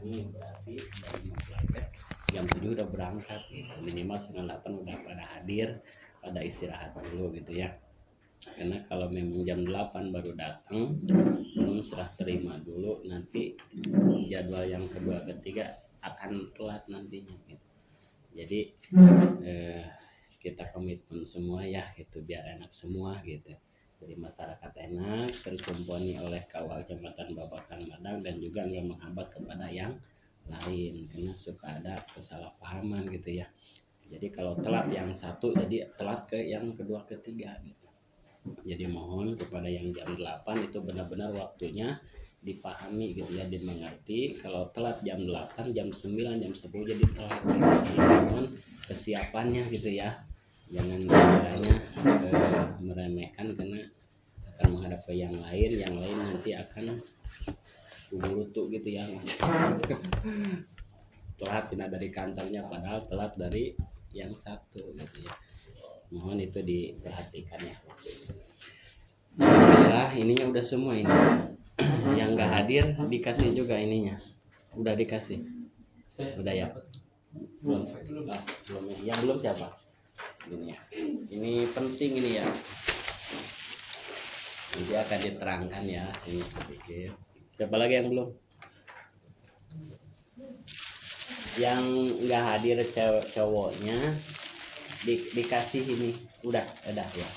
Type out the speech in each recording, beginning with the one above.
ini berarti dari mempelai jam 7 udah berangkat gitu. Minimal setengah 8 udah pada hadir, pada istirahat dulu gitu ya. Karena kalau memang jam 8 baru datang, belum serah terima dulu, nanti jadwal yang kedua ketiga akan telat nantinya gitu. Jadi kita komitmen semua ya gitu, biar enak semua gitu. Dari masyarakat enak, terkumpuli oleh KUA Kecamatan Babakan Madang, dan juga nggak menghambat kepada yang lain karena suka ada kesalahpahaman gitu ya. Jadi kalau telat yang satu, jadi telat ke yang kedua ketiga gitu. Jadi mohon kepada yang jam 8 itu benar-benar waktunya dipahami gitu ya, dimengerti. Kalau telat jam 8, jam 9, jam 10 jadi telat gitu. Jadi mohon kesiapannya gitu ya. Jangan istilahnya meremehkan karena akan menghadap ke yang lain nanti akan kuburutu gitu ya. Telat tidak dari kantornya padahal telat dari yang satu gitu ya. Mohon itu diperhatikan ya. Alhamdulillah ininya udah semua ini. Yang nggak hadir dikasih juga ininya. Udah dikasih. Udah ya. Belum. Belum. Yang belum siapa? Ini ya. Ini penting ini ya. Nanti akan diterangkan ya ini sedikit. Siapa lagi yang belum? Yang nggak hadir cowoknya dikasih ini. Udah ya.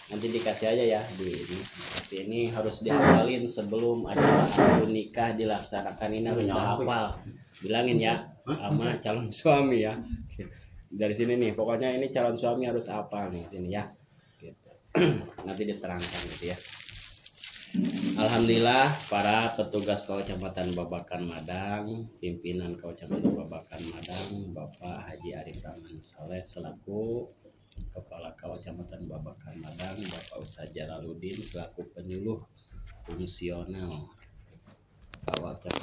Nanti dikasih aja ya di ini. Tapi ini harus dihafalin sebelum acara akad nikah dilaksanakan, ini harus dihafal. Bilangin ya sama calon suami ya. Dari sini nih, pokoknya ini calon suami harus hafal nih sini ya. Gitu. Nanti diterangkan gitu ya. Alhamdulillah para petugas Kecamatan Babakan Madang, pimpinan Kecamatan Babakan Madang, Bapak Haji Arif Rahman Saleh selaku Kepala Kecamatan Babakan Madang, Bapak Ustaz Jalaluddin selaku penyuluh fungsional Kecamatan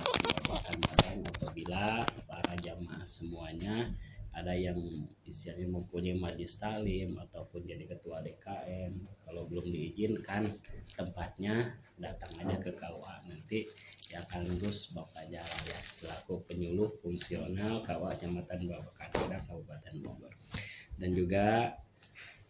Babakan Madang. Apabila para jamaah semuanya ada yang istilahnya mempunyai majlis salim ataupun jadi ketua DKM, kalau belum diizinkan tempatnya datang aja ke KUA, nanti ya akan lurus Bapak Jala ya selaku penyuluh fungsional KUA Kecamatan Babakan Madang Kabupaten Bogor. Dan juga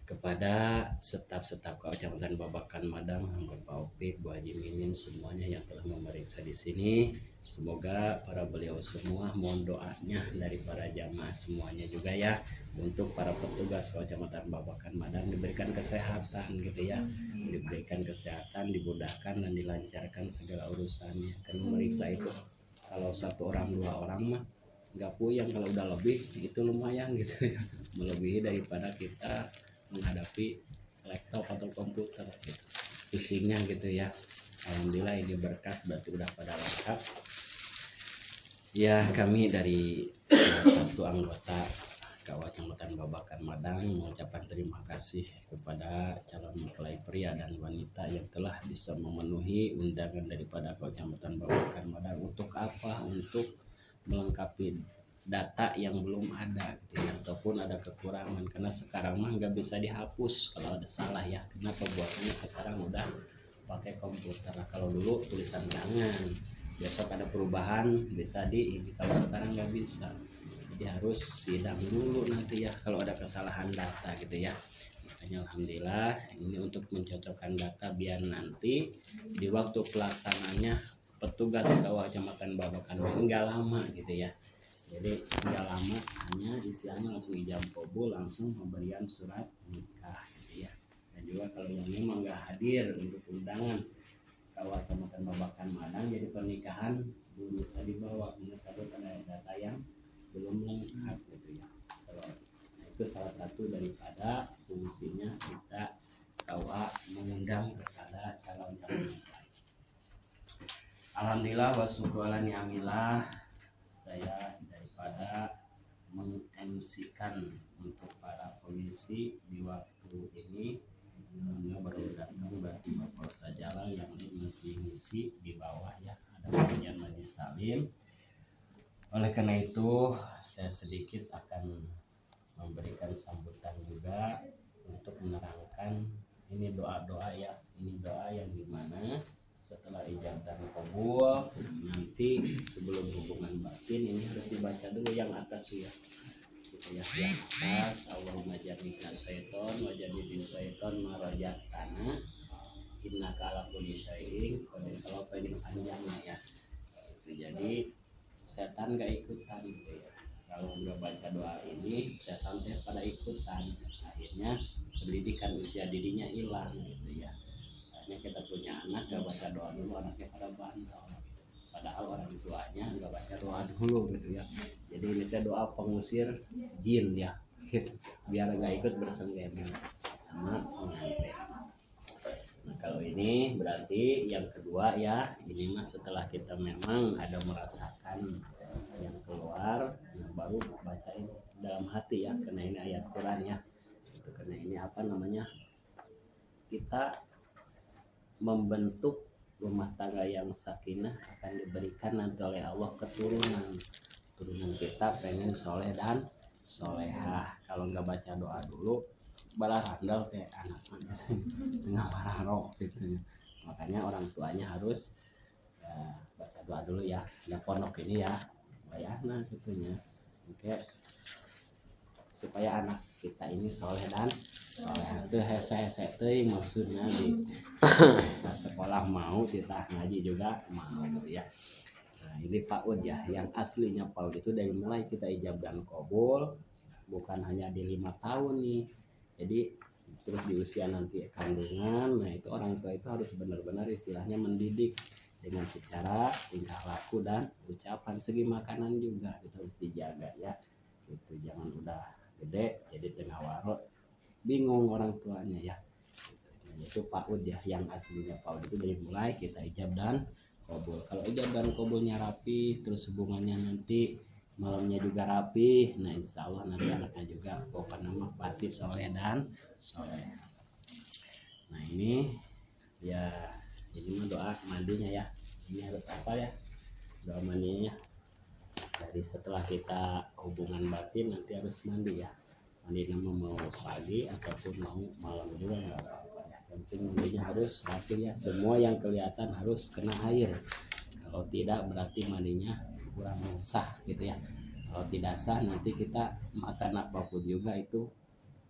kepada staf-staf Kecamatan Babakan Madang, Bapak Opik, Bu Haji Mimin, semuanya yang telah memeriksa di sini. Semoga para beliau semua mohon doanya dari para jamaah semuanya juga ya, untuk para petugas Kecamatan Babakan Madang diberikan kesehatan gitu ya, diberikan kesehatan, dimudahkan dan dilancarkan segala urusannya. Karena memeriksa itu kalau satu orang dua orang mah nggak puyeng, kalau udah lebih itu lumayan gitu ya, melebihi daripada kita menghadapi laptop atau komputer gitu, pusingnya gitu ya. Alhamdulillah ini berkas berarti udah pada lengkap ya. Kami dari salah satu anggota Kecamatan Babakan Madang mengucapkan terima kasih kepada calon mempelai pria dan wanita yang telah bisa memenuhi undangan daripada Kecamatan Babakan Madang. Untuk apa? Untuk melengkapi data yang belum ada gitu ya, ataupun ada kekurangan, karena sekarang mah nggak bisa dihapus kalau ada salah ya, karena pembuatannya sekarang udah pakai komputer. Kalau dulu tulisan tangan, besok ada perubahan bisa di ini, kalau sekarang nggak bisa, jadi harus sidang dulu nanti ya kalau ada kesalahan data gitu ya. Makanya alhamdulillah ini untuk mencocokkan data biar nanti di waktu pelaksananya petugas Kecamatan Babakan nggak lama gitu ya. Jadi nggak lama, hanya istilahnya langsung ijab kabul, langsung pemberian surat nikah gitu ya. Dan juga kalau yang memang nggak hadir untuk undangan Kecamatan Babakan Madang, jadi pernikahan belum bisa dibawa, karena ada data yang belum lengkap gitu ya. Kalau itu salah satu daripada fungsinya kita KUA mengundang kepada calon-calon mempelai. Alhamdulillah wa syukur ala ni'amillah, saya daripada meng-MC-kan untuk para polisi di waktu ini, karena baru datang berarti Bapak Ustaz Jalal yang masih ngisi di bawah ya, ada bagian majlis salim. Oleh karena itu saya sedikit akan memberikan sambutan juga untuk menerangkan ini doa-doa ya, ini doa yang dimana setelah ijab dan kabul nanti sebelum hubungan dibaca dulu yang atas ya, gitu ya, yang atas. Allahumma jannibna syaiton wa jannibis syaiton ma razaqtana innaka ala kulli syai'in qadir. Kalau pengen panjang ya gitu. Jadi setan gak ikutan gitu ya, kalau nggak baca doa ini setan teh pada ikutan, akhirnya pendidikan usia dirinya hilang gitu ya. Akhirnya kita punya anak gak baca doa dulu, anaknya pada bandel, padahal orang tuanya nggak baca doa dulu gitu ya. Jadi ini teh doa pengusir jin ya, biar nggak ikut bersenggama sama pengantin. Nah kalau ini berarti yang kedua ya, ini mah setelah kita memang ada merasakan yang keluar, nah baru bacain dalam hati ya, karena ini ayat Quran ya, itu karena ini apa namanya, kita membentuk rumah tangga yang sakinah akan diberikan nanti oleh Allah keturunan. Turunan kita pengen soleh dan solehah, kalau nggak baca doa dulu balah randal kayak anak tengah wararo gitu. Makanya orang tuanya harus ya, baca doa dulu ya, ada pondok ini ya bayarna gitunya, oke, supaya anak kita ini soleh dan soleh itu hese-hese teuing maksudnya di sekolah mau, kita ngaji juga mau gitu ya. Nah ini PAUD ya, yang aslinya PAUD itu dari mulai kita ijab dan qabul, bukan hanya di 5 tahun nih, jadi terus di usia nanti kandungan. Nah itu orang tua itu harus benar-benar istilahnya mendidik dengan secara tingkah laku dan ucapan. Segi makanan juga kita harus dijaga ya, gitu, jangan udah gede jadi tengah waro bingung orang tuanya ya gitu. Nah, itu PAUD ya, yang aslinya PAUD itu dari mulai kita ijab dan qabul. Kalau ijab dan qabulnya rapi, terus hubungannya nanti malamnya juga rapi, nah insya Allah nanti anaknya juga pokoknya mah pasti soleh dan soleh. Nah ini ya, ini mah doa mandinya ya, ini harus apa ya doa mandinya. Jadi setelah kita hubungan batin nanti harus mandi ya, mandi nama mau pagi ataupun mau malam juga nggak apa-apa ya, yang penting mandinya harus rapi ya, semua yang kelihatan harus kena air, kalau tidak berarti mandinya kurang sah gitu ya. Kalau tidak sah nanti kita makan apapun juga itu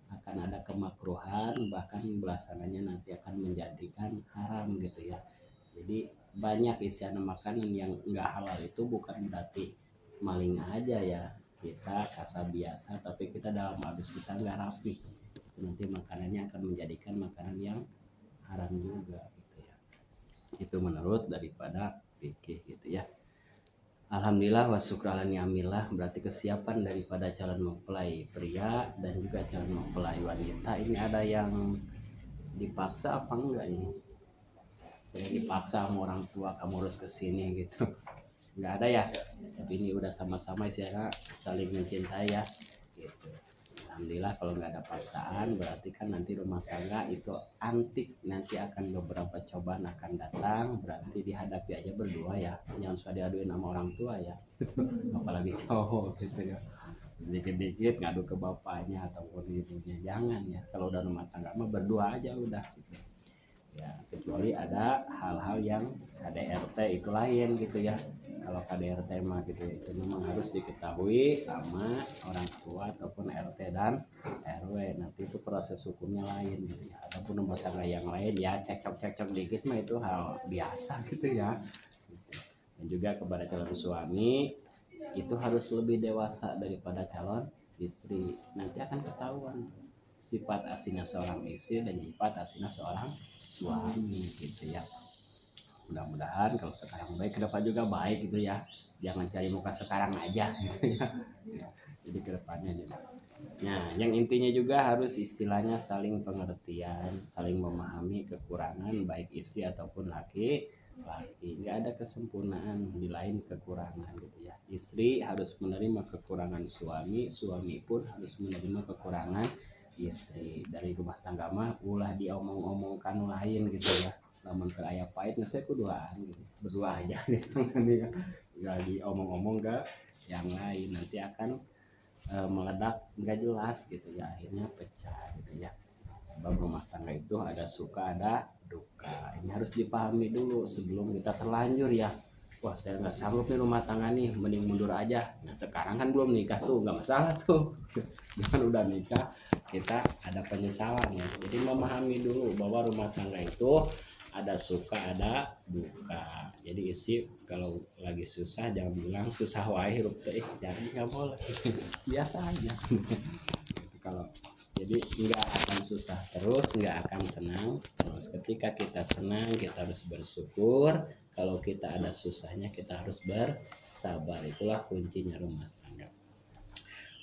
akan ada kemakruhan, bahkan belasananya nanti akan menjadikan haram gitu ya. Jadi banyak isian makanan yang enggak halal itu bukan berarti maling aja ya, kita kasar biasa tapi kita dalam habis kita nggak rapi, itu nanti makanannya akan menjadikan makanan yang haram juga gitu ya. Itu menurut daripada fikih gitu ya. Alhamdulillah wa syukralan ni'amillah, berarti kesiapan daripada calon mempelai pria dan juga calon mempelai wanita ini ada yang dipaksa apa enggak ini? Kayak dipaksa sama orang tua kamu harus kesini gitu. Enggak ada ya. Tapi ini udah sama-sama istilahnya saling mencintai ya. Gitu. Alhamdulillah kalau nggak ada paksaan berarti kan nanti rumah tangga itu antik, nanti akan beberapa cobaan akan datang, berarti dihadapi aja berdua ya, jangan suka diaduin sama orang tua ya. Apalagi cowok gitu ya, dikit-dikit ngadu ke bapaknya ataupun ibunya, jangan ya. Kalau udah rumah tangga mah berdua aja udah gitu ya, kecuali ada hal-hal yang KDRT itu lain gitu ya. Kalau KDRT mah gitu itu memang harus diketahui sama orang tua ataupun RT dan RW, nanti itu proses hukumnya lain gitu ya. Ataupun rumah tangga yang lain ya cekcok-cekcok dikit mah itu hal biasa gitu ya. Dan juga kepada calon suami itu harus lebih dewasa daripada calon istri, nanti akan ketahuan sifat aslinya seorang istri dan sifat aslinya seorang suami gitu ya. Mudah-mudahan kalau sekarang baik ke depan juga baik gitu ya, jangan cari muka sekarang aja gitu ya. Jadi ke depannya juga. Nah yang intinya juga harus istilahnya saling pengertian, saling memahami kekurangan baik istri ataupun laki, nggak ada kesempurnaan, di lain kekurangan gitu ya. Istri harus menerima kekurangan suami, suami pun harus menerima kekurangan istri. Dari rumah tangga mah ulah diomong-omongkan lain gitu ya, namun ke ayah pahit ngesek kuduaan gitu, berdua aja gitu kan ya, nggak diomong-omong ke yang lain, nanti akan meledak nggak jelas gitu ya, akhirnya pecah gitu ya. Sebab rumah tangga itu ada suka ada duka, ini harus dipahami dulu sebelum kita terlanjur ya. wah saya nggak sanggup nih rumah tangga nih, mending mundur aja. Nah sekarang kan belum nikah tuh, nggak masalah tuh. Jangan udah nikah kita ada penyesalan ya. Jadi memahami dulu bahwa rumah tangga itu ada suka ada duka. Jadi isi kalau lagi susah jangan bilang susah wae hirup teh, jadi nggak boleh. Biasa aja. Kalau jadi nggak akan susah terus, nggak akan senang terus. Ketika kita senang kita harus bersyukur, kalau kita ada susahnya kita harus bersabar. Itulah kuncinya rumah tangga.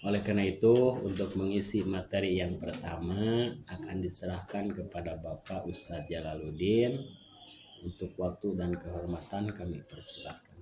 Oleh karena itu, untuk mengisi materi yang pertama akan diserahkan kepada Bapak Ustadz Jalaluddin. Untuk waktu dan kehormatan kami persilakan.